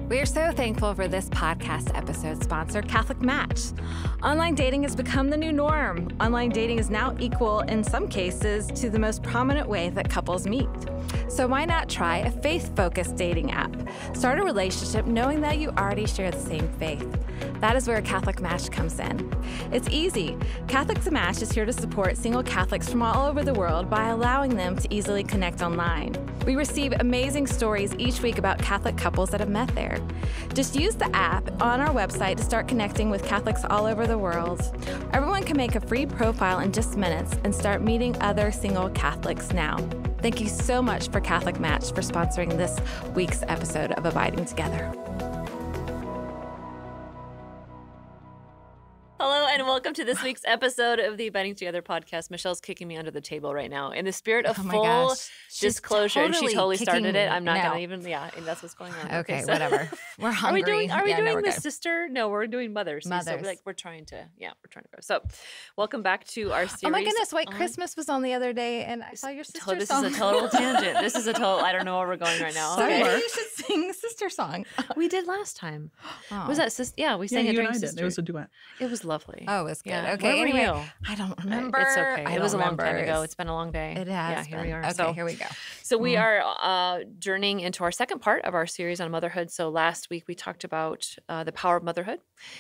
We are so thankful for this podcast episode sponsor, Catholic Match. Online dating has become the new norm. Online dating is now equal, in some cases, to the most prominent way that couples meet. So why not try a faith-focused dating app? Start a relationship knowing that you already share the same faith. That is where Catholic Match comes in. It's easy. Catholic Match is here to support single Catholics from all over the world by allowing them to easily connect online. We receive amazing stories each week about Catholic couples that have met there. Just use the app on our website to start connecting with Catholics all over the world. Everyone can make a free profile in just minutes and start meeting other single Catholics now. Thank you so much for Catholic Match for sponsoring this week's episode of Abiding Together. Hello and welcome to this week's episode of the Abiding Together podcast. Michelle's kicking me under the table right now. In the spirit of full disclosure, and she totally started it. I'm not going to even, and that's what's going on. Okay, so, whatever. We're hungry. Are we doing the sister? No, we're doing mothers. So we're trying to go. So welcome back to our series. Oh my goodness, White Christmas was on the other day and I saw your sister song. This is a total tangent. This is a total, I don't know where we're going right now. Sorry, you should sing the sister song. We did last time. Was that sister? Yeah, we sang it during sister. It was a duet. It was lovely. Oh, it was good. Yeah. Okay, anyway, I don't remember. It's okay. It was a long time ago. It's been a long day. It has. Here we are. Okay, here we go. So we are journeying into our second part of our series on motherhood. So last week we talked about the power of motherhood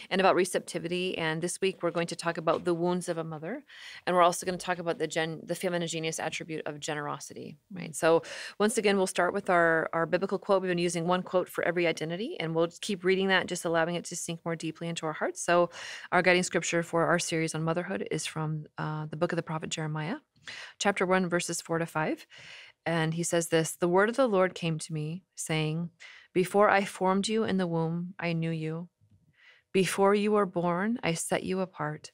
and about receptivity. And this week we're going to talk about the wounds of a mother. And we're also going to talk about the feminine genius attribute of generosity. Right. So once again, we'll start with our biblical quote. We've been using one quote for every identity, and we'll keep reading that, just allowing it to sink more deeply into our hearts. So our guiding scripture for our series on motherhood is from the book of the prophet Jeremiah, chapter 1, verses 4-5. And he says this: "The word of the Lord came to me, saying, before I formed you in the womb, I knew you. Before you were born, I set you apart.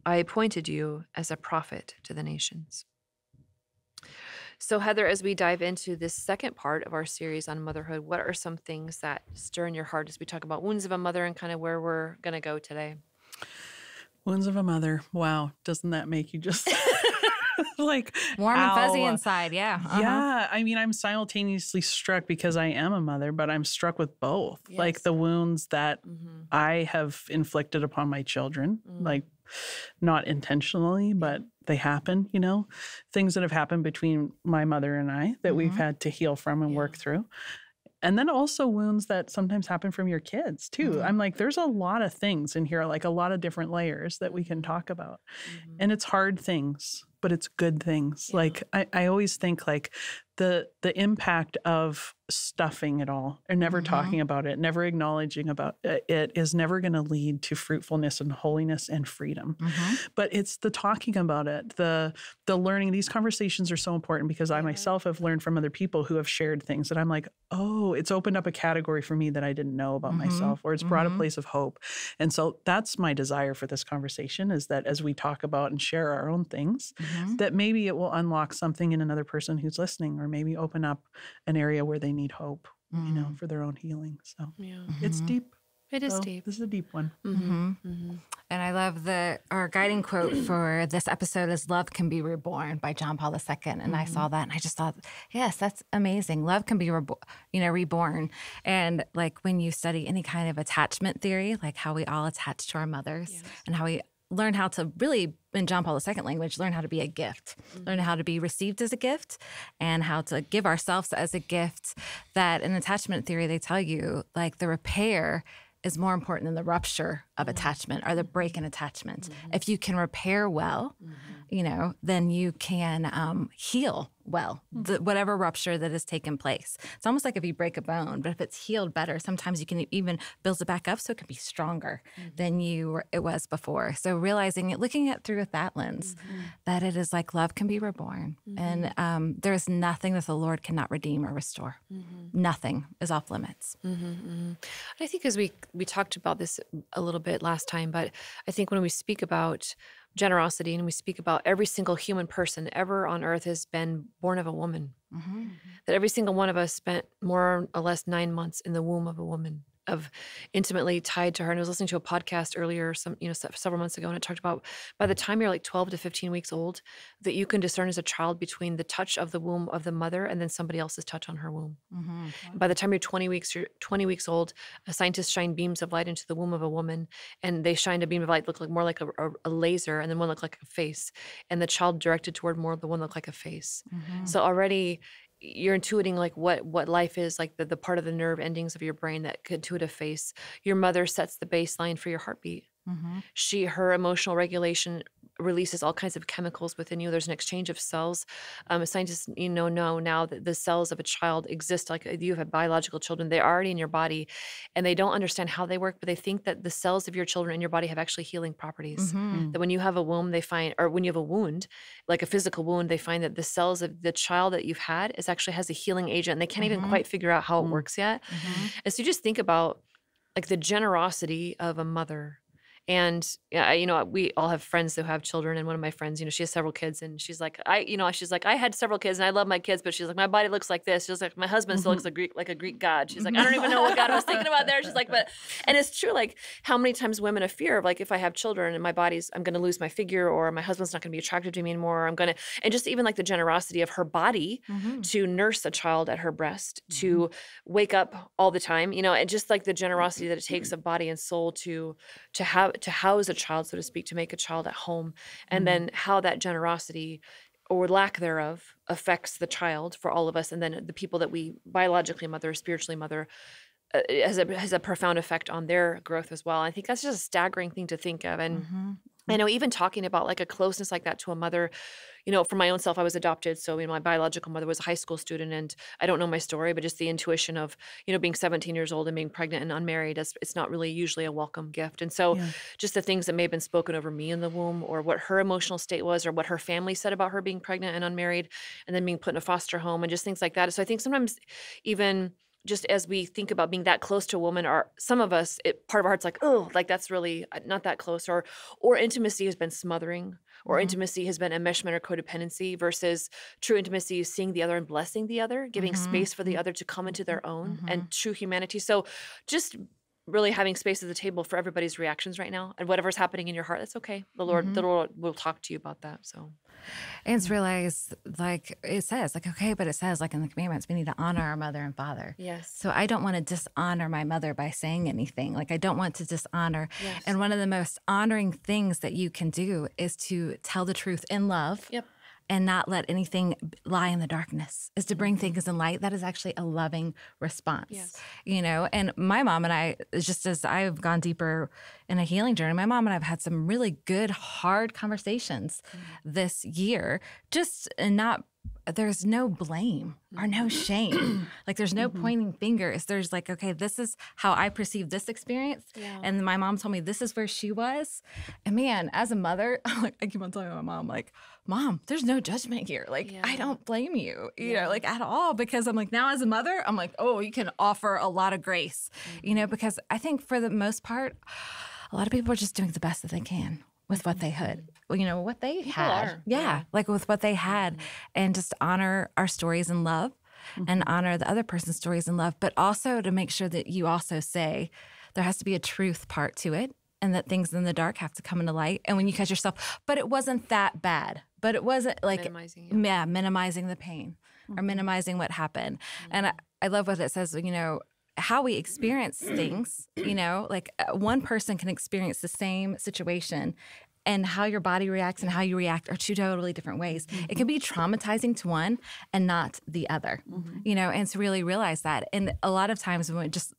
I appointed you as a prophet to the nations." So Heather, as we dive into this second part of our series on motherhood, what are some things that stir in your heart as we talk about wounds of a mother and kind of where we're going to go today? Wounds of a mother. Wow. Doesn't that make you just like warm and fuzzy inside? Yeah. Yeah. I mean, I'm simultaneously struck because I am a mother, but I'm struck with both. Yes. Like the wounds that I have inflicted upon my children, like not intentionally, but they happen, things that have happened between my mother and I that we've had to heal from and work through. And then also wounds that sometimes happen from your kids too. I'm like, there's a lot of things in here, like a lot of different layers that we can talk about. And it's hard things, but it's good things. Yeah. Like I always think like the impact of stuffing it all or never talking about it, never acknowledging about it is never going to lead to fruitfulness and holiness and freedom. But it's the talking about it, the learning. These conversations are so important because I myself have learned from other people who have shared things that I'm like, oh, it's opened up a category for me that I didn't know about myself, or it's brought a place of hope. And so that's my desire for this conversation, is that as we talk about and share our own things, that maybe it will unlock something in another person who's listening, or maybe open up an area where they need hope, for their own healing. So it's deep. It is deep. This is a deep one. And I love our guiding quote for this episode is "Love can be reborn" by John Paul II. And I saw that and I just thought, yes, that's amazing. Love can be reborn. And like when you study any kind of attachment theory, like how we all attach to our mothers and how we learn how to really, in John Paul II language, learn how to be a gift, learn how to be received as a gift, and how to give ourselves as a gift. That in attachment theory, they tell you like the repair is more important than the rupture of attachment or the break in attachment. If you can repair well, then you can heal well, whatever rupture that has taken place. It's almost like if you break a bone, but if it's healed better, sometimes you can even build it back up so it can be stronger than it was before. So realizing it, looking at through with that lens, that it is like love can be reborn. And there's nothing that the Lord cannot redeem or restore. Nothing is off limits. I think as we talked about this a little bit last time, but I think when we speak about generosity and we speak about every single human person ever on earth has been born of a woman, that every single one of us spent more or less 9 months in the womb of a woman. of intimately tied to her. And I was listening to a podcast earlier, several months ago, and it talked about by the time you're like 12 to 15 weeks old, that you can discern as a child between the touch of the womb of the mother and then somebody else's touch on her womb. By the time you're 20 weeks old, scientists shine beams of light into the womb of a woman, and they shined a beam of light look like more like a laser, and then one looked like a face, and the child directed toward more of the one looked like a face. So already you're intuiting like what life is, like the part of the nerve endings of your brain that could intuit a face. Your mother sets the baseline for your heartbeat. Her emotional regulation releases all kinds of chemicals within you. There's an exchange of cells. Scientists, know now that the cells of a child exist. Like you have biological children, they're already in your body, and they don't understand how they work, but they think that the cells of your children in your body have actually healing properties. That when you have a womb, when you have a wound, like a physical wound, they find that the cells of the child that you've had actually has a healing agent, and they can't even quite figure out how it works yet. And so you just think about like the generosity of a mother. And we all have friends who have children, and one of my friends, she has several kids, and she's like, I had several kids, and I love my kids, but she's like, my body looks like this. She's like, my husband still looks like a Greek god. She's like, I don't even know what god I was thinking about there. She's like, and it's true, like how many times women have fear of like, if I have children and I'm going to lose my figure, or my husband's not going to be attracted to me anymore, and just even like the generosity of her body to nurse a child at her breast, to wake up all the time, and just like the generosity that it takes of body and soul to house a child, so to speak, to make a child at home, and then how that generosity or lack thereof affects the child for all of us, and then the people that we biologically mother, spiritually mother, has a profound effect on their growth as well. I think that's just a staggering thing to think of. And I know even talking about like a closeness like that to a mother, for my own self, I was adopted. So my biological mother was a high school student, and I don't know my story, but just the intuition of, being 17 years old and being pregnant and unmarried, it's not really usually a welcome gift. And so just the things that may have been spoken over me in the womb, or what her emotional state was, or what her family said about her being pregnant and unmarried, and then being put in a foster home, and just things like that. So I think sometimes even just as we think about being that close to a woman, some of us, part of our heart's like, oh, like that's really not that close, or intimacy has been smothering, or intimacy has been enmeshment or codependency, versus true intimacy is seeing the other and blessing the other, giving space for the other to come into their own and true humanity. So just really having space at the table for everybody's reactions right now, and whatever's happening in your heart, that's okay. The Lord will talk to you about that. So. And it's realized, like it says, like, okay, but it says, like in the commandments, we need to honor our mother and father. Yes. So I don't want to dishonor my mother by saying anything. Like, I don't want to dishonor. Yes. And one of the most honoring things that you can do is to tell the truth in love. Yep. And not let anything lie in the darkness, is to bring things in light. That is actually a loving response. Yes. And my mom and I, just as I've gone deeper in a healing journey, my mom and I have had some really good, hard conversations this year, there's no blame or no shame. Like, there's no pointing fingers. There's like, okay, this is how I perceive this experience. Yeah. And my mom told me this is where she was. And man, as a mother, I keep on telling my mom, like, Mom, there's no judgment here. Like, I don't blame you, like at all. Because I'm like, now as a mother, I'm like, oh, you can offer a lot of grace, because I think for the most part, a lot of people are just doing the best that they can with what they had, what they had. Yeah, like with what they had, and just honor our stories in love and honor the other person's stories in love, but also to make sure that you also say there has to be a truth part to it, and that things in the dark have to come into light. And when you catch yourself, but it wasn't that bad, but it wasn't like, minimizing the pain or minimizing what happened. And I love what it says, how we experience things, like one person can experience the same situation, and how your body reacts and how you react are two totally different ways. It can be traumatizing to one and not the other, and to really realize that. And a lot of times when just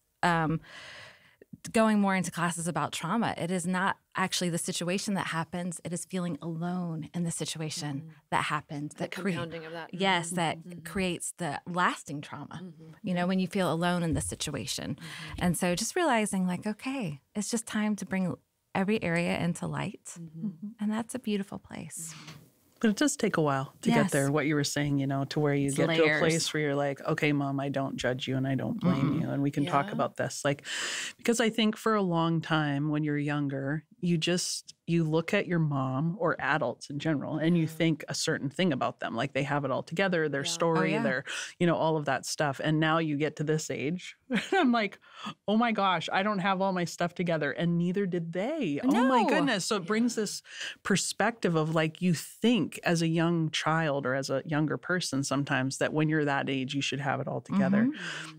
going more into classes about trauma, it is not actually the situation that happens. It is feeling alone in the situation that happened. The compounding of that. Yes, that creates the lasting trauma, when you feel alone in the situation. And so just realizing, like, okay, it's just time to bring every area into light. And that's a beautiful place. But it does take a while to get there, what you were saying, to where you get to a place where you're like, okay, Mom, I don't judge you and I don't blame you. And we can talk about this. Like, because I think for a long time when you're younger, you look at your mom or adults in general and you think a certain thing about them, like they have it all together, their story, their, all of that stuff. And now you get to this age and I'm like, oh my gosh, I don't have all my stuff together, and neither did they. Oh my goodness. So it brings this perspective of like, you think as a young child or as a younger person sometimes that when you're that age, you should have it all together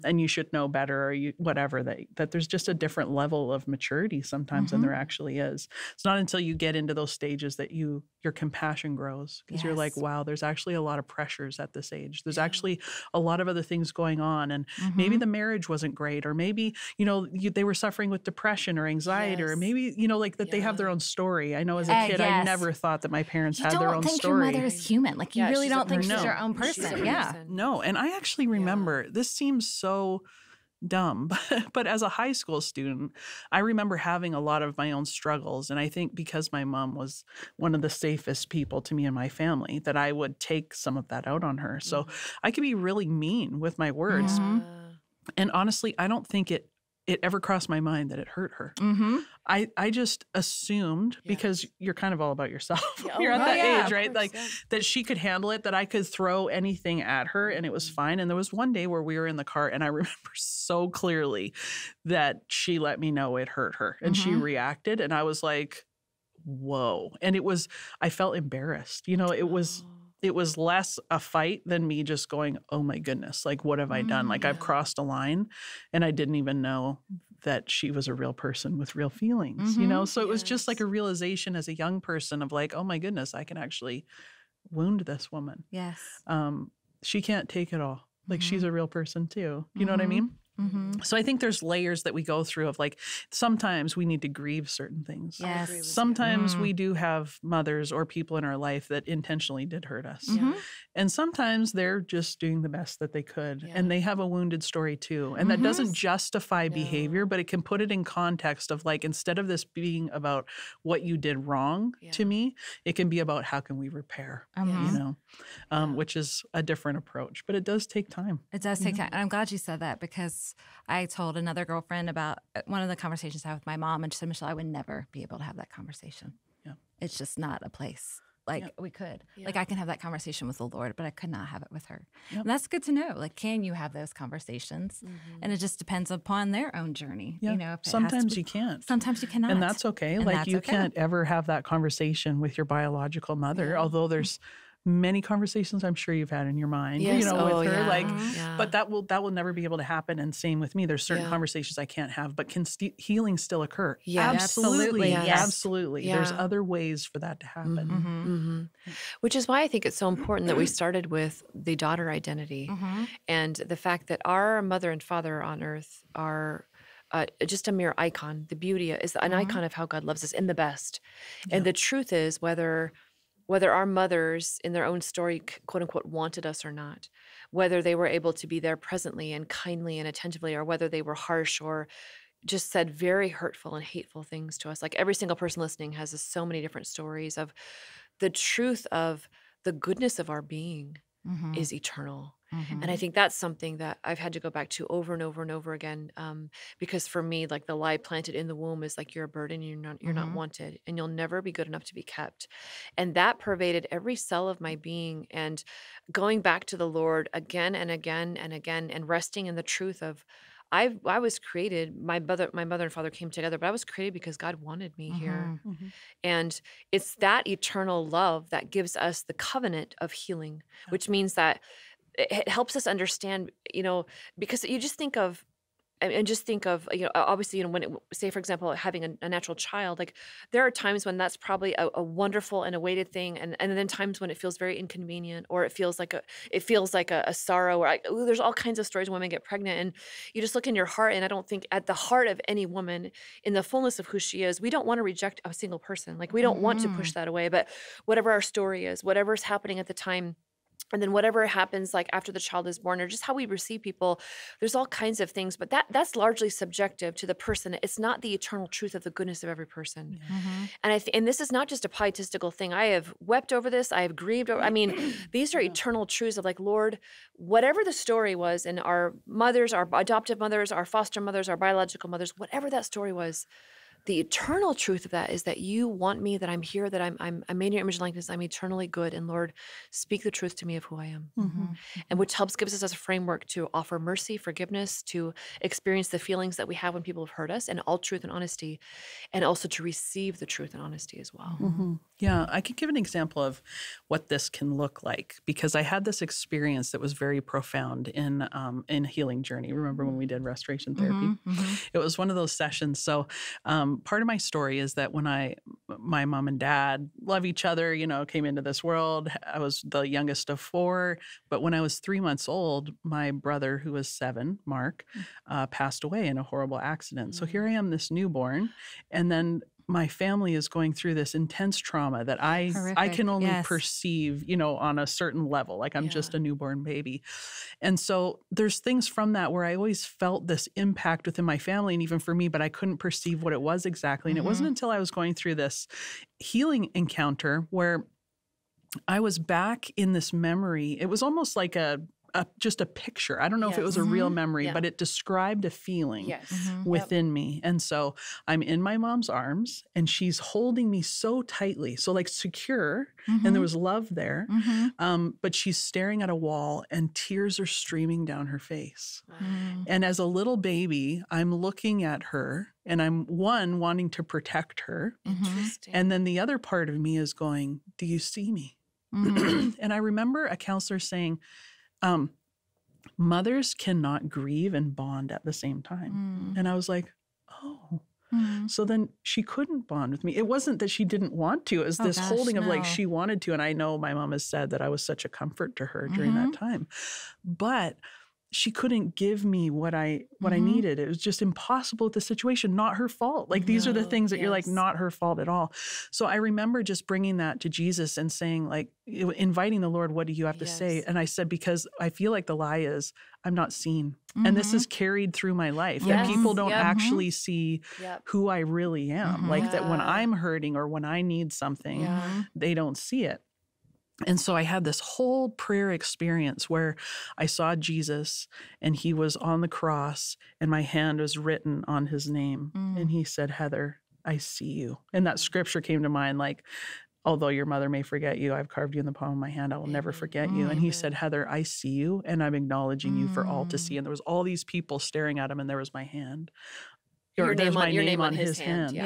and you should know better, or whatever, that there's just a different level of maturity sometimes than there actually is. It's not until you get into those stages that your compassion grows, because you're like, wow, there's actually a lot of pressures at this age. There's actually a lot of other things going on. And maybe the marriage wasn't great, or maybe, they were suffering with depression or anxiety, or maybe, like that they have their own story. I know as a kid, I never thought that my parents had their own story. You don't think your mother is human. Like, you really don't think she's your own person. No. And I actually remember, this seems so dumb, but as a high school student, I remember having a lot of my own struggles. And I think because my mom was one of the safest people to me and my family, that I would take some of that out on her. So I could be really mean with my words. And honestly, I don't think it ever crossed my mind that it hurt her. I just assumed, because you're kind of all about yourself. You're at that age, right? Like that she could handle it, that I could throw anything at her and it was fine. And there was one day where we were in the car and I remember so clearly that she let me know it hurt her and she reacted. And I was like, whoa. And I felt embarrassed. It was less a fight than me just going, oh my goodness, like what have I done? Like I've crossed a line and I didn't even know that she was a real person with real feelings, So it was just like a realization as a young person of like, oh my goodness, I can actually wound this woman. Yes. She can't take it all. Like she's a real person too. You know what I mean? So I think there's layers that we go through of like, sometimes we need to grieve certain things. Yes. Sometimes we do have mothers or people in our life that intentionally did hurt us. And sometimes they're just doing the best that they could. And they have a wounded story too. And that doesn't justify behavior, but it can put it in context of like, instead of this being about what you did wrong to me, it can be about how can we repair, which is a different approach. But it does take time. It does take time. And I'm glad you said that, because I told another girlfriend about one of the conversations I had with my mom, and she said, Michelle, I would never be able to have that conversation. It's just not a place. Like we could. Like I can have that conversation with the Lord, but I could not have it with her. And that's good to know. Like, can you have those conversations? And it just depends upon their own journey. If sometimes you can't. Sometimes you cannot. And that's okay. And like you can't ever have that conversation with your biological mother, although there's many conversations I'm sure you've had in your mind, with her, but that will never be able to happen. And same with me. There's certain conversations I can't have, but can healing still occur? Absolutely. Absolutely. There's other ways for that to happen. Which is why I think it's so important that we started with the daughter identity and the fact that our mother and father on earth are just a mere icon. The beauty is an icon of how God loves us in the best. And the truth is, whether our mothers in their own story, quote unquote, wanted us or not, whether they were able to be there presently and kindly and attentively, or whether they were harsh or just said very hurtful and hateful things to us. Like every single person listening has so many different stories of the truth of the goodness of our being is eternal. And I think that's something that I've had to go back to over and over and over again, because for me, like the lie planted in the womb is like, you're a burden, you're not wanted, and you'll never be good enough to be kept. And that pervaded every cell of my being. And going back to the Lord again and again and again, and resting in the truth of, I was created, my mother and father came together, but I was created because God wanted me here. And it's that eternal love that gives us the covenant of healing, which means that it helps us understand, because you just think of, obviously, when say, for example, having a natural child, like there are times when that's probably a wonderful and awaited thing. And then times when it feels very inconvenient, or it feels like a sorrow, or there's all kinds of stories when women get pregnant, and you just look in your heart. And I don't think at the heart of any woman, in the fullness of who she is, we don't want to reject a single person. Like we don't want to push that away, but whatever our story is, whatever's happening at the time, and then whatever happens like after the child is born, or just how we receive people, there's all kinds of things, but that's largely subjective to the person. It's not the eternal truth of the goodness of every person. And and this is not just a pietistical thing. I have wept over this. I have grieved over, these are eternal truths of like, Lord, whatever the story was in our mothers, our adoptive mothers, our foster mothers, our biological mothers, whatever that story was, the eternal truth of that is that you want me, that I'm here, that I'm made in your image and likeness, I'm eternally good. And Lord, speak the truth to me of who I am. And which gives us as a framework to offer mercy, forgiveness, to experience the feelings that we have when people have hurt us, and all truth and honesty, and also to receive the truth and honesty as well. Yeah, I could give an example of what this can look like, because I had this experience that was very profound in healing journey. Remember when we did restoration therapy? It was one of those sessions. So part of my story is that when my mom and dad love each other, came into this world. I was the youngest of 4, but when I was 3 months old, my brother, who was 7, Mark, passed away in a horrible accident. So here I am, this newborn, and then my family is going through this intense trauma that I can only perceive, on a certain level, like I'm just a newborn baby. And so there's things from that where I always felt this impact within my family and even for me, but I couldn't perceive what it was exactly. And it wasn't until I was going through this healing encounter where I was back in this memory. It was almost like just a picture. I don't know if it was a real memory, but it described a feeling within me. And so I'm in my mom's arms and she's holding me so tightly, so like secure, and there was love there. But she's staring at a wall and tears are streaming down her face. And as a little baby, I'm looking at her and I'm wanting to protect her. And then the other part of me is going, do you see me? And I remember a counselor saying, mothers cannot grieve and bond at the same time. And I was like, oh. So then she couldn't bond with me. It wasn't that she didn't want to. It was this holding of like she wanted to. And I know my mom has said that I was such a comfort to her during that time. But she couldn't give me what I needed. It was just impossible with the situation, not her fault. Like these are the things that you're like, not her fault at all. So I remember just bringing that to Jesus and saying like, inviting the Lord, what do you have to say? And I said, because I feel like the lie is I'm not seen. And this is carried through my life, that people don't actually see who I really am. Like that when I'm hurting or when I need something, they don't see it. And so I had this whole prayer experience where I saw Jesus and he was on the cross and my hand was written on his name. And he said, Heather, I see you. And that scripture came to mind, like, although your mother may forget you, I've carved you in the palm of my hand. I will never forget you. And he said, Heather, I see you and I'm acknowledging you for all to see. And there was all these people staring at him and there was my hand. There's my name on his hand.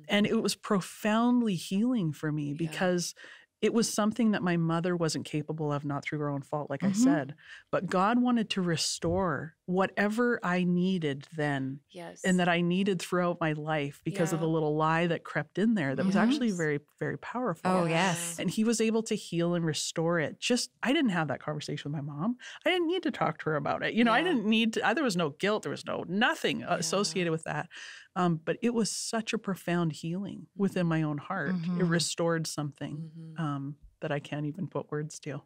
And it was profoundly healing for me because it was something that my mother wasn't capable of, not through her own fault, like I said. But God wanted to restore whatever I needed then and that I needed throughout my life because of the little lie that crept in there that was actually very, very powerful. Oh, yes. And he was able to heal and restore it. I didn't have that conversation with my mom. I didn't need to talk to her about it. I didn't need to, there was no guilt. There was nothing associated with that. But it was such a profound healing within my own heart. It restored something that I can't even put words to.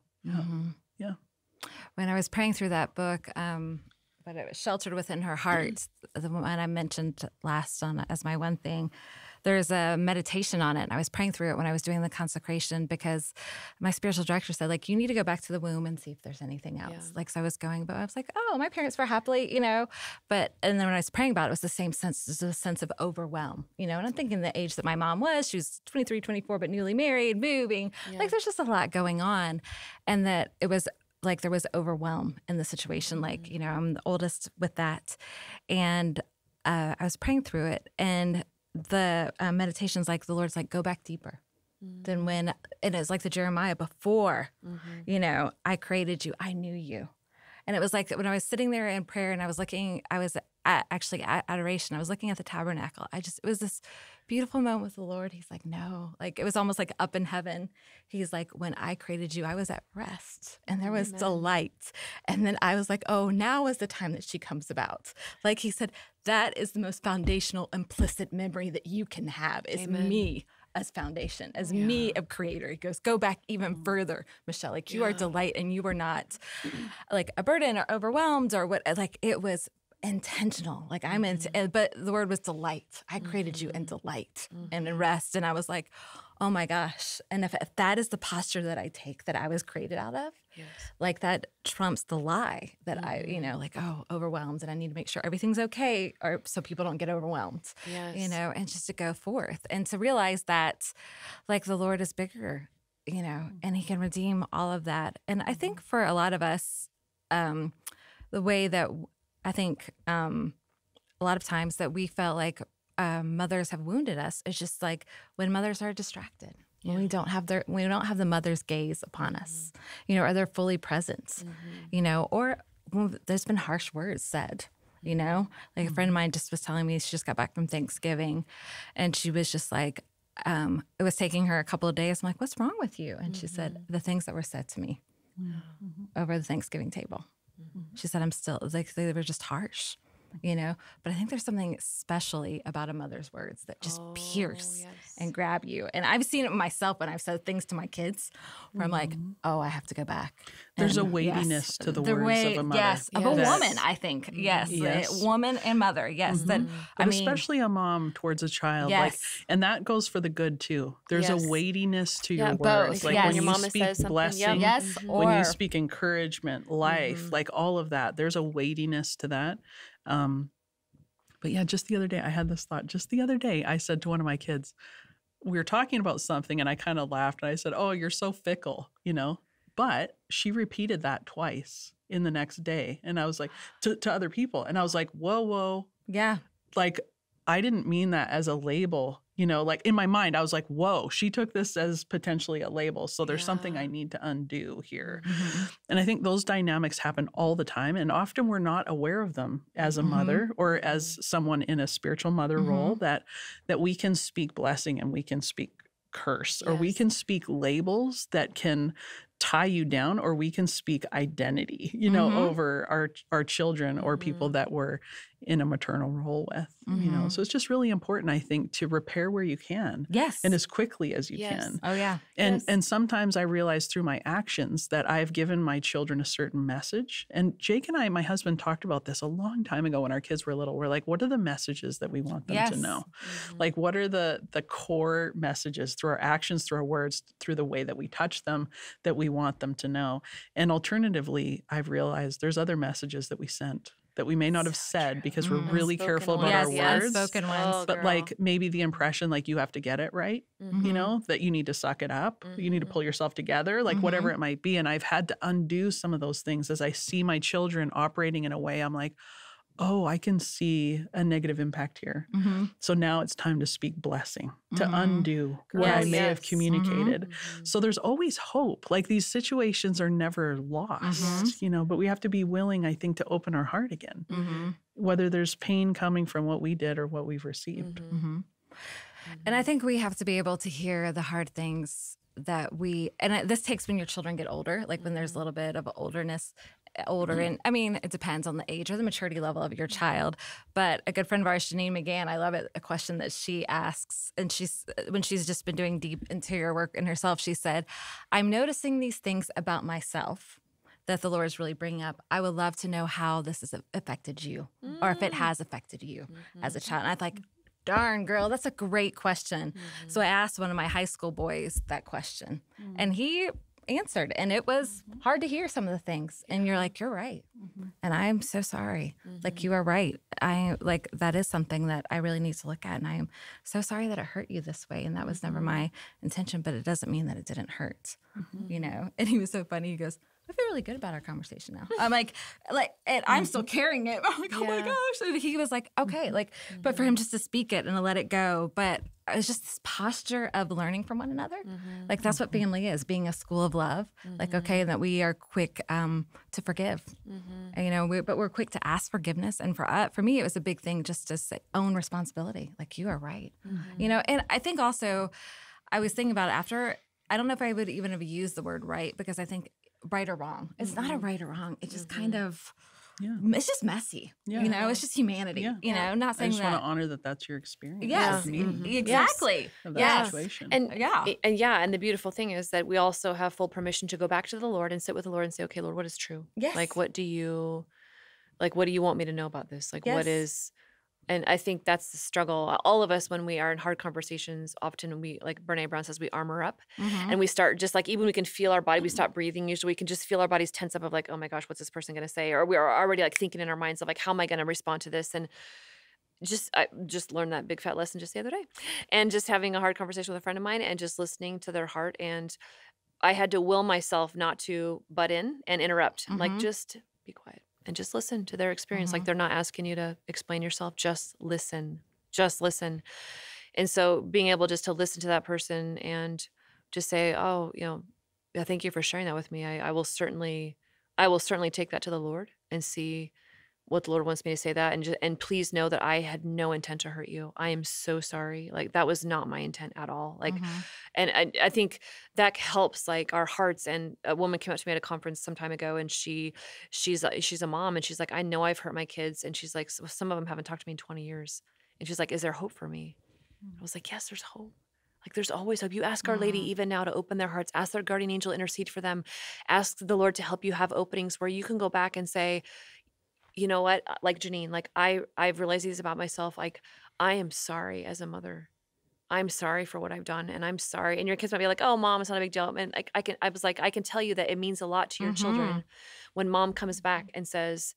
Yeah. When I was praying through that book, but it was sheltered within her heart, the one I mentioned last on as my one thing, there's a meditation on it. And I was praying through it when I was doing the consecration because my spiritual director said, like, you need to go back to the womb and see if there's anything else. Like, so I was going, but I was like, oh, my parents were happily, and then when I was praying about it, it was the same sense, a sense of overwhelm, and I'm thinking the age that my mom was, she was 23, 24, but newly married, moving, like there's just a lot going on. And that it was like there was overwhelm in the situation. Like, I'm the oldest with that. And I was praying through it and the meditation's like, the Lord's like, go back deeper than when, and it's like the Jeremiah before, I created you, I knew you. And it was like when I was sitting there in prayer and I was actually at adoration, I was looking at the tabernacle. It was this beautiful moment with the Lord. He's like, no, like it was almost like up in heaven. He's like, when I created you, I was at rest and there was delight. And then I was like, oh, now is the time that she comes about. Like he said, that is the most foundational implicit memory that you can have is me as foundation, as me a creator. He goes, go back even further, Michelle. Like you are delight and you were not like a burden or overwhelmed or what, like it was intentional. Like I'm into, but the word was delight. I created you in delight and in rest. And I was like, oh my gosh. And if that is the posture that I take that I was created out of, like that trumps the lie that I, you know, like, oh, overwhelmed and I need to make sure everything's okay or so people don't get overwhelmed, you know, and just to go forth and to realize that like the Lord is bigger, you know, and he can redeem all of that. And I think for a lot of us, the way that I think a lot of times that we felt like mothers have wounded us is just like when mothers are distracted, when we don't have the mother's gaze upon us, you know, or they're fully present, you know, or when there's been harsh words said, you know, like a friend of mine just was telling me she just got back from Thanksgiving and she was just like, it was taking her a couple of days. I'm like, what's wrong with you? And she said, the things that were said to me over the Thanksgiving table. She said, I'm still, like, they were just harsh, you know? But I think there's something especially about a mother's words that just pierce and grab you. And I've seen it myself when I've said things to my kids where I'm like, oh, I have to go back. There's a weightiness to the words of a mother. Yes, of a woman, I think. Yes, a woman and mother. Yes, that but especially a mom towards a child. Yes. Like, and that goes for the good too. There's a weightiness to your words. Both. Like when your you mama speak says something, blessing, or when you speak encouragement, life, like all of that. There's a weightiness to that. But yeah, just the other day, I had this thought. Just the other day, I said to one of my kids, we were talking about something and I kind of laughed and I said, oh, you're so fickle, you know? But she repeated that twice in the next day. And I was like, to other people. And I was like, whoa. Yeah. Like, I didn't mean that as a label, you know, like in my mind, I was like, whoa, she took this as potentially a label. So there's something I need to undo here. And I think those dynamics happen all the time. And often we're not aware of them as a mother or as someone in a spiritual mother role that we can speak blessing and we can speak curse or we can speak labels that can tie you down or we can speak identity, you know, over our children or people that we're in a maternal role with, you know. So it's just really important, I think, to repair where you can. Yes. And as quickly as you can. Oh, yeah. And sometimes I realize through my actions that I've given my children a certain message. And Jake and I, my husband, talked about this a long time ago when our kids were little. We're like, what are the messages that we want them to know? Like, what are the core messages through our actions, through our words, through the way that we touch them, that we want them to know? And alternatively, I've realized there's other messages that we sent that we may not have said because we're really careful about our words. Unspoken ones. But like maybe the impression like you have to get it right, you know, that you need to suck it up, you need to pull yourself together, like whatever it might be. And I've had to undo some of those things as I see my children operating in a way I'm like, oh, I can see a negative impact here. So now it's time to speak blessing, to undo what I may have communicated. So there's always hope. Like these situations are never lost, you know, but we have to be willing, I think, to open our heart again, whether there's pain coming from what we did or what we've received. And I think we have to be able to hear the hard things that and this takes when your children get older, like when there's a little bit of older, and I mean, it depends on the age or the maturity level of your child. But a good friend of ours, Janine McGann, I love it, a question that she asks, and when she's just been doing deep interior work in herself, she said, I'm noticing these things about myself that the Lord is really bringing up. I would love to know how this has affected you or if it has affected you as a child. And I'm like, darn, girl, that's a great question. So I asked one of my high school boys that question, and he answered, and it was hard to hear some of the things. And you're like, you're right. And I'm so sorry. Like, you are right. That is something that I really need to look at. And I am so sorry that it hurt you this way. And that was never my intention, but it doesn't mean that it didn't hurt, you know? And he was so funny. He goes, I feel really good about our conversation now. I'm like, and I'm still carrying it. I'm like, oh my gosh. And he was like, okay, but for him just to speak it and to let it go. But it's just this posture of learning from one another. Like, that's what family is, being a school of love. Like, okay, and that we are quick to forgive, and, you know, but we're quick to ask forgiveness. And for me, it was a big thing just to say, own responsibility. Like, you are right, you know. And I think also, I was thinking about it after. I don't know if I would even have used the word right, because I think right or wrong. It's not a right or wrong. It's just kind of, it's just messy. You know, it's just humanity. You know, not saying that. I just want to honor that that's your experience. Yes, exactly. Of that situation. And and the beautiful thing is that we also have full permission to go back to the Lord and sit with the Lord and say, okay, Lord, what is true? Yes. Like, what do you want me to know about this? Like, what is, And I think that's the struggle. All of us, when we are in hard conversations, often we, like Brene Brown says, we armor up and we start just like, even we can feel our body, we stop breathing. Usually we can just feel our bodies tense up of like, oh my gosh, what's this person going to say? Or we are already like thinking in our minds of like, how am I going to respond to this? And I just learned that big fat lesson just the other day, and just having a hard conversation with a friend of mine and just listening to their heart. And I had to will myself not to butt in and interrupt, like just be quiet. And just listen to their experience. Like they're not asking you to explain yourself. Just listen. Just listen. And so being able just to listen to that person and just say, oh, thank you for sharing that with me. I will certainly take that to the Lord and see what the Lord wants me to say that. And please know that I had no intent to hurt you. I am so sorry. Like that was not my intent at all. Like, and I think that helps like our hearts. And a woman came up to me at a conference some time ago, and she's a mom, and she's like, I know I've hurt my kids. And she's like, some of them haven't talked to me in 20 years. And she's like, is there hope for me? I was like, yes, there's hope. Like there's always hope. You ask Our Lady even now to open their hearts, ask their guardian angel to intercede for them, ask the Lord to help you have openings where you can go back and say, you know what, like Janine, like I've realized these about myself. Like I am sorry as a mother. I'm sorry for what I've done, and I'm sorry. And your kids might be like, oh, Mom, it's not a big deal. And I can tell you that it means a lot to your children when Mom comes back and says,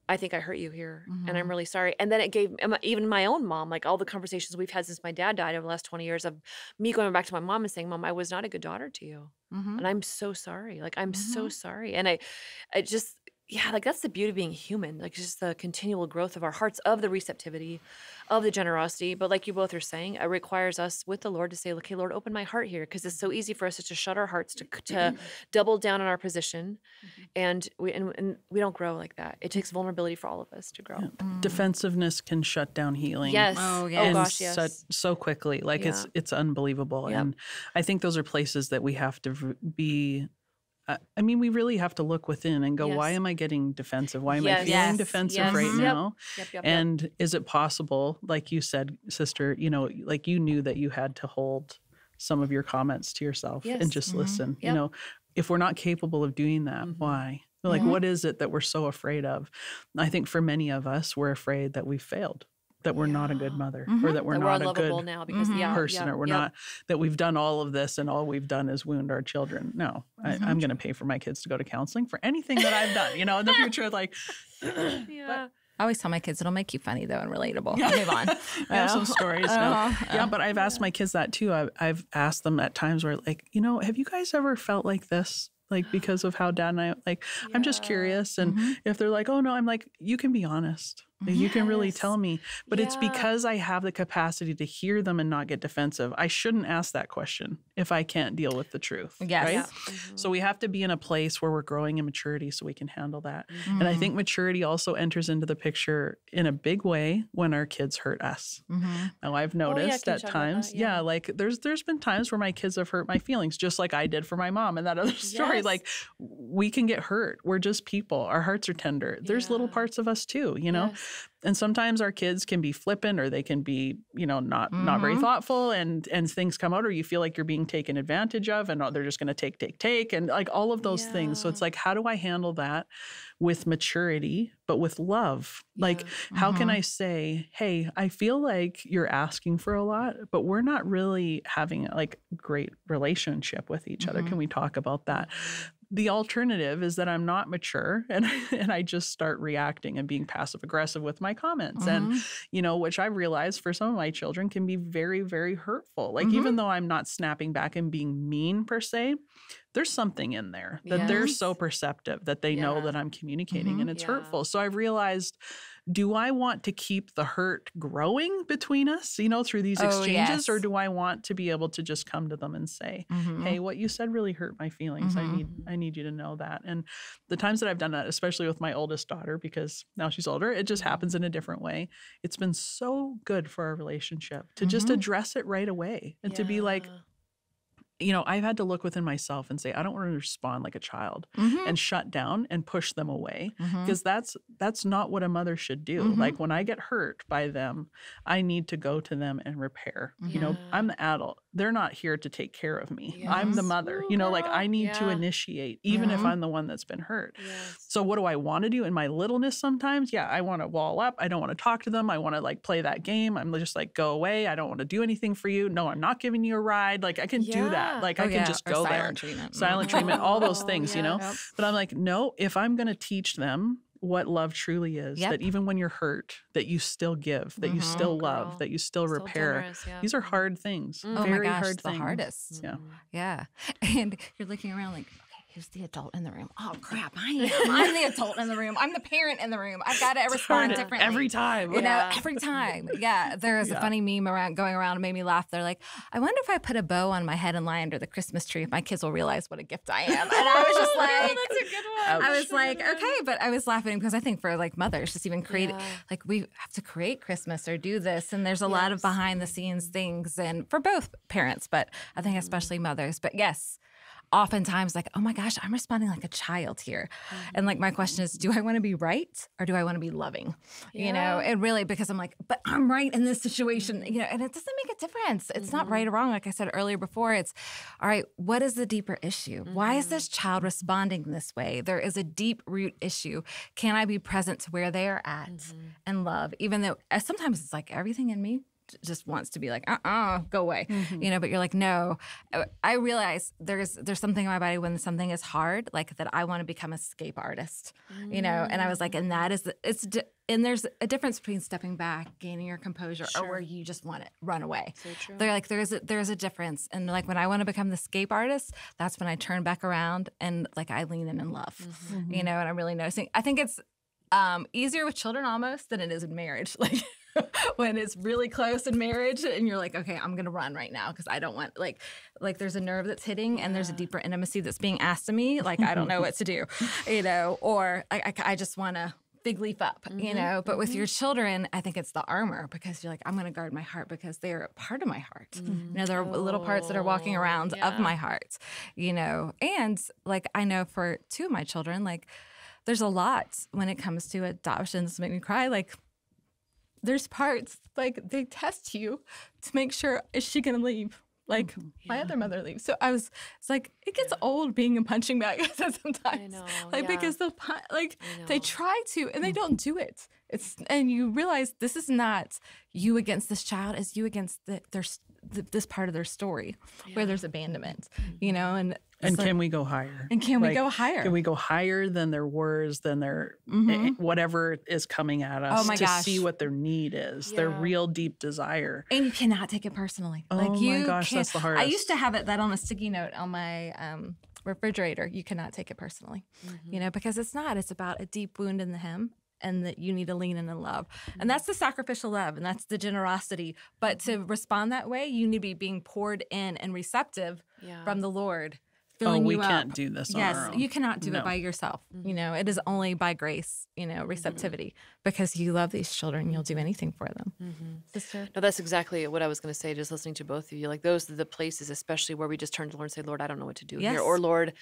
I think I hurt you here, and I'm really sorry. And then it gave even my own mom, like all the conversations we've had since my dad died over the last 20 years of me going back to my mom and saying, Mom, I was not a good daughter to you. And I'm so sorry. Like, I'm so sorry. And I just, yeah, like that's the beauty of being human, like just the continual growth of our hearts, of the receptivity, of the generosity. But like you both are saying, it requires us with the Lord to say, okay, Lord, open my heart here. Because it's so easy for us to shut our hearts, to double down on our position. And we don't grow like that. It takes vulnerability for all of us to grow. Defensiveness can shut down healing. Yes. Oh, yes. Oh gosh, yes. So quickly. Like it's unbelievable. Yep. And I think those are places that we have to be. I mean, we really have to look within and go, why am I getting defensive? Why am I feeling defensive right now? Yep. And is it possible, like you said, sister, like you knew that you had to hold some of your comments to yourself and just listen. Yep. If we're not capable of doing that, why? Like, what is it that we're so afraid of? I think for many of us, we're afraid that we failed, that we're not a good mother, or that we're not a good now because person, or we're not, that we've done all of this and all we've done is wound our children. No, I'm going to pay for my kids to go to counseling for anything that I've done, in the future. Like, I always tell my kids, it'll make you funny though and relatable. Move on. I have some stories now. But I've asked my kids that too. I've asked them at times where like, have you guys ever felt like this? Like because of how Dad and I, like, I'm just curious. And if they're like, oh no, I'm like, you can be honest. Like, you can really tell me. But it's because I have the capacity to hear them and not get defensive. I shouldn't ask that question if I can't deal with the truth. Yes. Right? Yeah. So we have to be in a place where we're growing in maturity so we can handle that. And I think maturity also enters into the picture in a big way when our kids hurt us. Now I've noticed at times, like there's been times where my kids have hurt my feelings, just like I did for my mom and that other story. Like we can get hurt. We're just people. Our hearts are tender. There's little parts of us too, And sometimes our kids can be flippant, or they can be, not very thoughtful, and things come out, or you feel like you're being taken advantage of, and they're just going to take, and like all of those things. So it's like, how do I handle that with maturity, but with love? Like, how can I say, hey, I feel like you're asking for a lot, but we're not really having like great relationship with each other. Can we talk about that? The alternative is that I'm not mature and I just start reacting and being passive aggressive with my comments. And, which I've realized for some of my children can be very, very hurtful. Like, even though I'm not snapping back and being mean per se, there's something in there that they're so perceptive that they know that I'm communicating and it's hurtful. So I've realized, do I want to keep the hurt growing between us, through these exchanges, or do I want to be able to just come to them and say, hey, what you said really hurt my feelings. I need you to know that. And the times that I've done that, especially with my oldest daughter, because now she's older, it just happens in a different way. It's been so good for our relationship to just address it right away and to be like, I've had to look within myself and say, I don't want to respond like a child and shut down and push them away, because that's not what a mother should do. Like when I get hurt by them, I need to go to them and repair. I'm the adult. they're not here to take care of me. Yes. I'm the mother. Ooh, you know, like girl. I need to Yeah. initiate, even if I'm the one that's been hurt. Yes. So what do I want to do in my littleness sometimes? Yeah, I want to wall up. I don't want to talk to them. I want to like play that game. I'm just like, go away. I don't want to do anything for you. No, I'm not giving you a ride. Like I can do Yeah. that. Like I can just Or go silent there. treatment. Silent treatment, all those Oh, things, you know? yes. Yep. But I'm like, no, if I'm going to teach them what love truly is, Yep. that even when you're hurt, that you still give, that you still Girl. love, that you still So repair. generous, yeah. These are hard things. Oh Very my gosh, hard the things. hardest. Yeah. Yeah. And you're looking around like, okay, who's the adult in the room? Oh, crap, I am. I'm the adult in the room. I'm the parent in the room. I've got to respond Hard differently. every time. You know, Yeah. every time. Yeah. There was a funny meme going around. It made me laugh. They're like, I wonder if I put a bow on my head and lie under the Christmas tree, if my kids will realize what a gift I am. And I was just like, that's a good one. I was like, okay, but I was laughing because I think for like mothers, just even create, like we have to create Christmas or do this. And there's a lot of behind the scenes things and for both parents, but I think especially mothers. But yes, oftentimes like, oh my gosh, I'm responding like a child here. And like my question is, do I want to be right or do I want to be loving? You know, and really because I'm like, but I'm right in this situation, you know, and it doesn't make a difference. It's not right or wrong. Like I said earlier before, it's all right, what is the deeper issue? Why is this child responding this way? There is a deep root issue. Can I be present to where they are at and love, even though sometimes it's like everything in me just wants to be like, go away, you know, but you're like, no. I realize there's something in my body when something is hard, like that I want to become a escape artist, you know, and I was like, and that is, and there's a difference between stepping back, gaining your composure, or where you just want to run away. So true. They're like, there's a difference. And like, when I want to become the escape artist, that's when I turn back around and like, I lean in and love, you know, and I'm really noticing, I think it's easier with children almost than it is in marriage. Like, when it's really close in marriage and you're like, okay, I'm going to run right now because I don't want, like there's a nerve that's hitting and there's a deeper intimacy that's being asked of me. Like, I don't know what to do, you know, or I just want to big leap up, you know, but with your children, I think it's the armor because you're like, I'm going to guard my heart because they're a part of my heart. You know, there are little parts that are walking around of my heart, you know, and like, I know for two of my children, like there's a lot when it comes to adoptions make me cry. Like, there's parts like they test you to make sure, is she going to leave? Like my other mother leaves. So it's like, it gets old being a punching bag sometimes. I know, because they try to, and they don't do it. And you realize this is not you against this child, it's you against this part of their story where there's abandonment, you know, and can we go higher? And can we go higher? Can we go higher than their words, than their whatever is coming at us to see what their need is, their real deep desire. And you cannot take it personally. Oh like my gosh, that's the hardest. I used to have that on a sticky note on my refrigerator. You cannot take it personally, you know, because it's not. It's about a deep wound in the hem. And that you need to lean in and love. And that's the sacrificial love, and that's the generosity. But to respond that way, you need to be being poured in and receptive from the Lord, filling you up. We can't do this on our own. You cannot do it by yourself. You know, it is only by grace, you know, receptivity. Because you love these children, you'll do anything for them. Sister? No, that's exactly what I was going to say, just listening to both of you. Like, those are the places, especially where we just turn to the Lord and say, Lord, I don't know what to do here. Or, Lord,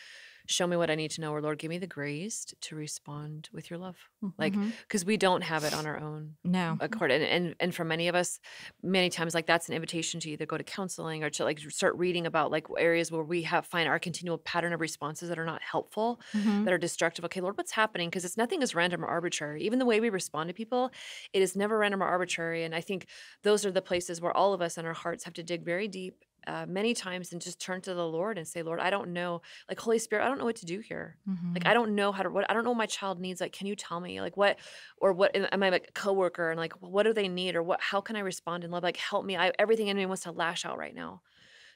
show me what I need to know, or Lord, give me the grace to respond with your love. Like, because we don't have it on our own accord. And for many of us, many times, like, that's an invitation to either go to counseling or to like start reading about like areas where we find our continual pattern of responses that are not helpful, that are destructive. Okay, Lord, what's happening? Because nothing is random or arbitrary. Even the way we respond to people, it is never random or arbitrary. And I think those are the places where all of us in our hearts have to dig very deep many times and just turn to the Lord and say, Lord, I don't know, like, Holy Spirit, I don't know what to do here. Like, I don't know I don't know what my child needs. Like, can you tell me, like, what am I like a coworker, and like, what do they need, or how can I respond in love? Like, help me. Everything in me wants to lash out right now.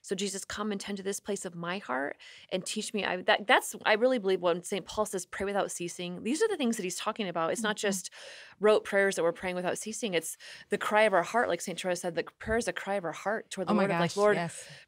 So Jesus, come and tend to this place of my heart and teach me. I really believe when St. Paul says, pray without ceasing, these are the things that he's talking about. It's not just rote prayers that we're praying without ceasing. It's the cry of our heart. Like St. Teresa said, the prayer is a cry of our heart toward the Lord. Of like, Lord,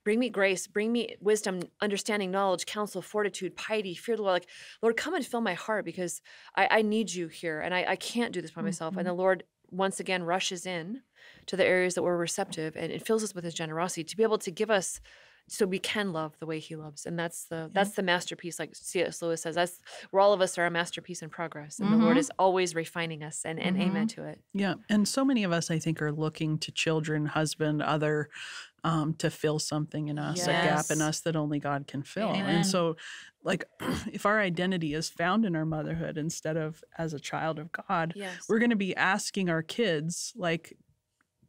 bring me grace, bring me wisdom, understanding, knowledge, counsel, fortitude, piety, fear of the Lord. Like, Lord, come and fill my heart because I need you here and I can't do this by myself. And the Lord once again rushes in to the areas that we're receptive, and it fills us with his generosity to be able to give us so we can love the way he loves. And that's the masterpiece, like C.S. Lewis says, where all of us are a masterpiece in progress. And the Lord is always refining us, and amen to it. Yeah. And so many of us, I think, are looking to children, husband, other to fill something in us, a gap in Yes. us that only God can fill. Amen. And so, like, if our identity is found in our motherhood instead of as a child of God, Yes. we're going to be asking our kids, like,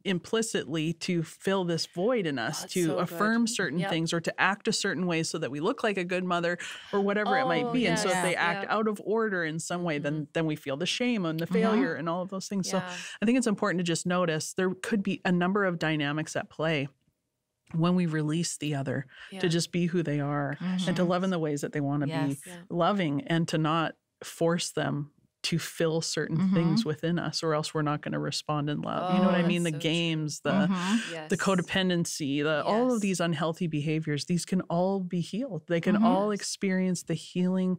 implicitly to fill this void in us, that's to so good. affirm certain Yep. things or to act a certain way so that we look like a good mother or whatever it might Oh, be. And so if yes. they act Yep. out of order in some way, then we feel the shame and the failure and all of those things. So Yeah. I think it's important to just notice there could be a number of dynamics at play when we release the other to just be who they are and to love in the ways that they want to Yes. be loving, and to not force them to fill certain things within us, or else we're not going to respond in love. You know what I Oh, mean? The that's so true. games, the Yes. the codependency, all of Yes. these unhealthy behaviors, these can all be healed. They can all experience the healing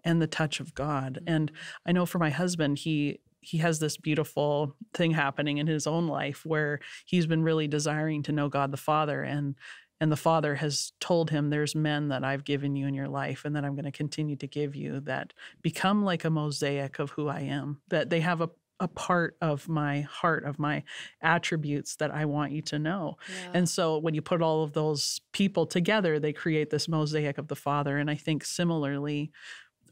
and the touch of God. And I know for my husband, he has this beautiful thing happening in his own life where he's been really desiring to know God the Father, and the Father has told him, there's men that I've given you in your life and that I'm going to continue to give you that become like a mosaic of who I am, that they have a part of my heart, of my attributes that I want you to know. Yeah. And so when you put all of those people together, they create this mosaic of the Father. And I think similarly,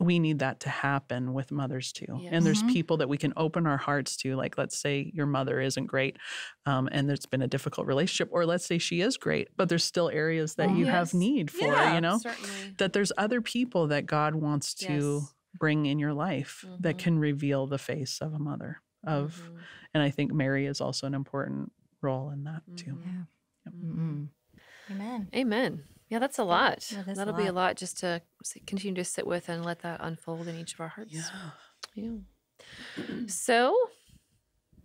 we need that to happen with mothers too. Yes. And there's people that we can open our hearts to, like, let's say your mother isn't great and there's been a difficult relationship, or let's say she is great, but there's still areas that you have Yes. need for, Yeah, you know, certainly. that there's other people that God wants to Yes. bring in your life that can reveal the face of a mother of, and I think Mary is also an important role in that too. Amen. Amen. Yeah, that's a lot. that is a That'll be a lot. lot just to continue to sit with and let that unfold in each of our hearts. Yeah. So,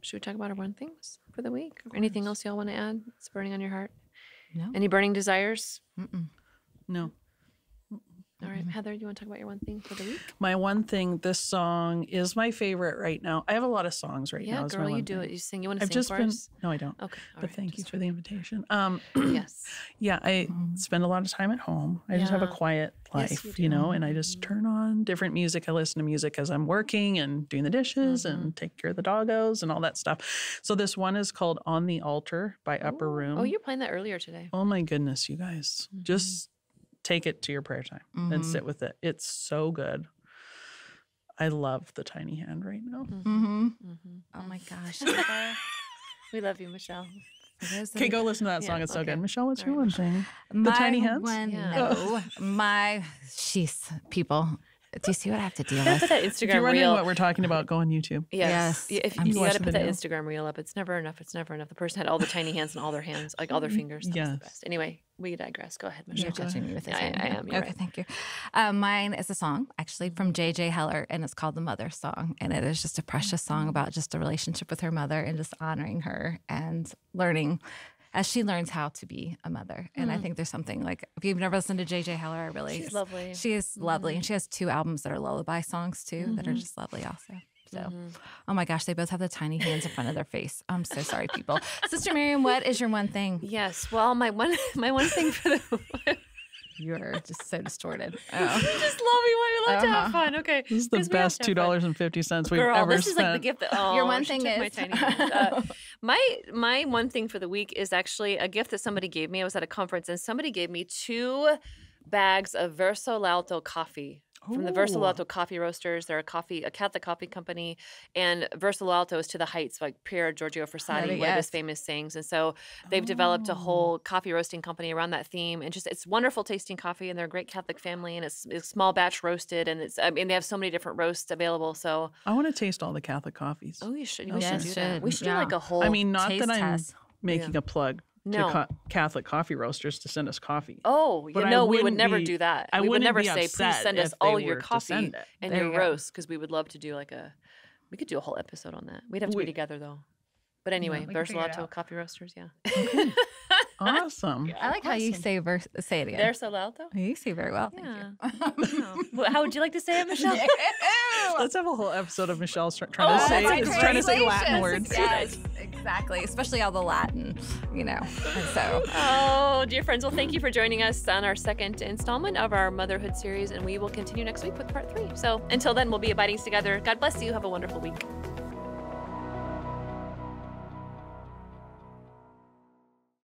should we talk about our one things for the week? Or anything else y'all want to add? It's burning on your heart. No. Any burning desires? No. All right, Heather, you want to talk about your one thing for the week? My one thing, this song is my favorite right now. I have a lot of songs right now. Yeah, is my girl, you one do thing. it. You sing. You want to I've sing just for been, us? no, I don't. Okay. all But right, thank you just for the invitation. Yes. Yeah, I spend a lot of time at home. I just have a Yeah. quiet Yes, life, you you do. know, and I just turn on different music. I listen to music as I'm working and doing the dishes and take care of the doggos and all that stuff. So this one is called On the Altar by Upper Room. Oh, you were playing that earlier today. Oh my goodness, you guys. Just take it to your prayer time and sit with it. It's so good. I love the tiny hand right now. Oh my gosh. We love you, Michelle. Okay, go listen to that song. Yeah, It's so okay. good. Michelle, what's All your right, one thing? The tiny hands? No. Sheesh, people. Do you see what I have to deal You gotta with? put that If you're Instagram wondering reel. what we're talking about, go on YouTube. Yes. Yes. If I'm you watch got to the put that video. Instagram reel up. It's never enough. It's never enough. The person had all the tiny hands and all their hands, like all their fingers. That was Yes. the best. Anyway, we digress. Go ahead, Michelle. You're touching me with this. I right? am. You're Okay, right. thank you. Mine is a song actually from J.J. Heller, and it's called The Mother Song. And it is just a precious song about just a relationship with her mother and just honoring her and learning as she learns how to be a mother. And I think there's something like, if you've never listened to J.J. Heller, I really, She's lovely. She is lovely. And she has 2 albums that are lullaby songs too that are just lovely also. So, oh my gosh, they both have the tiny hands in front of their face. I'm so sorry, people. Sister Miriam, what is your one thing? Yes. Well, my one thing for the You're just so distorted. just love you. We love to have fun. Okay. This is the 'Cause we have best to have fun. $2.50 we've Girl, ever this is spent. like the gift that Your one she thing took my is- tiny hands. My one thing for the week is actually a gift that somebody gave me. I was at a conference and somebody gave me 2 bags of Verso L'Alto coffee from the Verso Ooh. L'Alto coffee roasters. They're a Catholic coffee company, and Verso L'Alto is to the heights, like Pier Giorgio Frassati, one of yes. his famous sayings. And so they've developed a whole coffee roasting company around that theme, and just it's wonderful tasting coffee, and they're a great Catholic family, and it's small batch roasted, and they have so many different roasts available. So I want to taste all the Catholic coffees. we should Yes, do that. We should do yeah. like a whole. I mean, not taste that I'm test. making a plug No. to Catholic coffee roasters to send us coffee. Oh, But I no, we would wouldn't never be- do that. I we would wouldn't never be say, please upset send us if they all your were to coffee send it. and There your you go. roast, because we would love to do we could do a whole episode on that. We'd have to be together though. But anyway, we can figure it Verso out. coffee roasters, yeah. Awesome. I like how you say say it again. Verso Alto? You say very well. Thank Yeah. you. Well, how would you like to say it, Michelle? Let's have a whole episode of Michelle trying to Oh, say that's trying to say Latin translations. words. Yes, exactly. Especially all the Latin, And so. Oh, dear friends, well, thank you for joining us on our second installment of our motherhood series, and we will continue next week with part 3. So until then, we'll be abiding together. God bless you. Have a wonderful week.